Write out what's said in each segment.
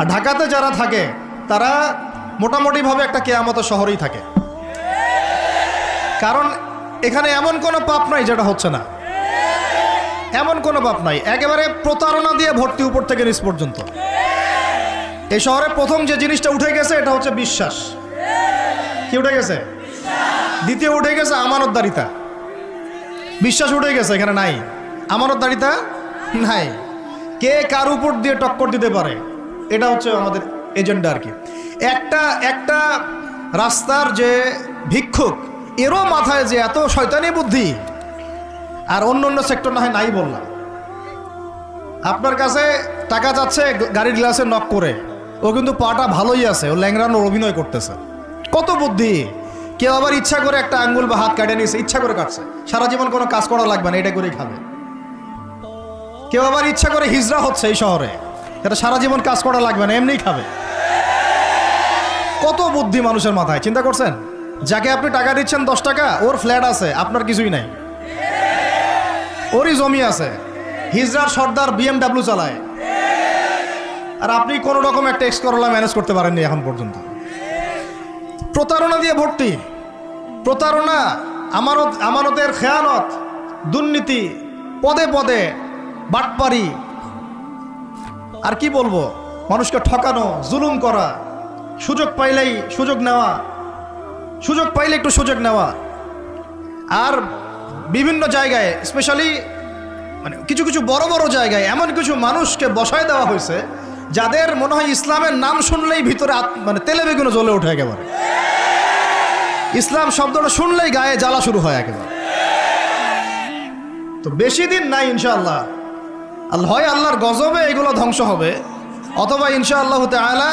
আর ঢাকাতে যারা থাকে তারা মোটামুটিভাবে একটা কেয়ামতের শহরেই থাকে, কারণ এখানে এমন কোনো পাপ নাই যেটা হচ্ছে না, এমন কোনো পাপ নাই। একেবারে প্রতারণা দিয়ে ভর্তি উপর থেকে নিচ পর্যন্ত। এই শহরে প্রথম যে জিনিসটা উঠে গেছে এটা হচ্ছে বিশ্বাস। কি উঠে গেছে? দ্বিতীয় উঠে গেছে আমানতদারিতা। বিশ্বাস উঠে গেছে, এখানে নাই আমানতদারিতা, নাই। কে কার উপর দিয়ে টক্কর দিতে পারে এটা হচ্ছে আমাদের এজেন্ডা আর কি। একটা রাস্তার যে ভিক্ষুক, এরও মাথায় যে এত শয়তানি বুদ্ধি, আর অন্য সেক্টর না হয় নাই বললাম। আপনার কাছে টাকা যাচ্ছে গাড়ির গ্লাসে নক করে, ও কিন্তু পাটা ভালোই আছে, ও ল্যাংড়ানোর অভিনয় করতেছে। কত বুদ্ধি! কেউ আবার ইচ্ছা করে একটা আঙ্গুল বা হাত কেটে নিয়েছে, ইচ্ছা করে কাটছে, সারা জীবন কোনো কাজ করা লাগবে না, এটা করেই খাবে। কেউ আবার ইচ্ছা করে হিজড়া হচ্ছে এই শহরে, এটা সারা জীবন কাজ করা লাগবে না, এমনিই খাবে। কত বুদ্ধি মানুষের মাথায়, চিন্তা করছেন? যাকে আপনি টাকা দিচ্ছেন 10 টাকা, ওর ফ্ল্যাট আছে, আপনার কিছুই নাই, ওরই জমি আছে। হিজড়ার সর্দার BMW চালায়, আর আপনি কোনো রকম একটা এক্সকরোলা ম্যানেজ করতে পারেননি এখন পর্যন্ত। প্রতারণা দিয়ে ভর্তি, প্রতারণা, আমানতের খেয়ানত, দুর্নীতি, পদে পদে বাটপারি, আর কি বলবো, মানুষকে ঠকানো, জুলুম করা, সুযোগ পাইলেই সুযোগ নেওয়া, সুযোগ পাইলে একটু সুযোগ নেওয়া। আর বিভিন্ন জায়গায়, স্পেশালি মানে কিছু কিছু বড় বড় জায়গায় এমন কিছু মানুষকে বসায় দেওয়া হয়েছে যাদের মনে হয় ইসলামের নাম শুনলেই ভিতরে মানে তেলে বেগুনে জ্বলে ওঠে একেবারে। ইসলাম শব্দটা শুনলেই গায়ে জ্বালা শুরু হয় একেবারে। তো বেশি দিন নাই ইনশাআল্লাহ, হয় আল্লাহর গজবে এগুলো ধ্বংস হবে, অথবা ইনশাআল্লাহ তাআলা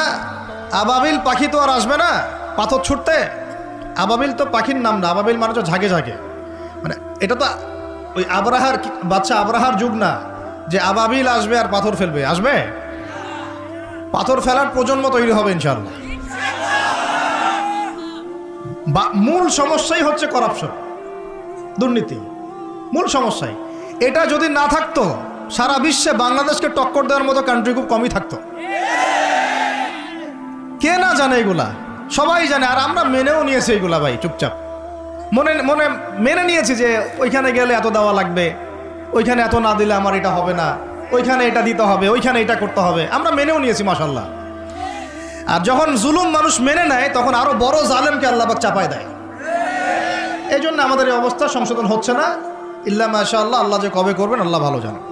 আবাবিল পাখি তো আর আসবে না পাথর ছুটতে। আবাবিল তো পাখির নাম না, আবাবিল মানে তো ঝাঁকে ঝাঁকে, মানে এটা তো ওই আবরাহার বাচ্চা আবরাহার যুগ না যে আবাবিল আসবে আর পাথর ফেলবে। আসবে, পাথর ফেলার প্রজন্ম তৈরি হবে ইনশাআল্লাহ। মূল সমস্যাই হচ্ছে করাপশন, দুর্নীতি, মূল সমস্যাই। এটা যদি না থাকতো সারা বিশ্বে বাংলাদেশকে টক্কর দেওয়ার মতো কান্ট্রি খুব কমই থাকতো। কে না জানে এগুলা? সবাই জানে, আর আমরা মেনেও নিয়েছি এগুলা ভাই, চুপচাপ মনে মনে মেনে নিয়েছি যে ওইখানে গেলে এত দেওয়া লাগবে, ওইখানে এত না দিলে আমার এটা হবে না, ওইখানে এটা দিতে হবে, ওইখানে এটা করতে হবে, আমরা মেনেও নিয়েছি মাশাআল্লাহ। আর যখন জুলুম মানুষ মেনে নেয় তখন আরো বড় জালেমকে আল্লাহ পাক চাপায় দেয়। এই জন্য আমাদের এই অবস্থা সংশোধন হচ্ছে না, ইল্লা মাশাআল্লাহ। আল্লাহ যে কবে করবেন আল্লাহ ভালো জানেন।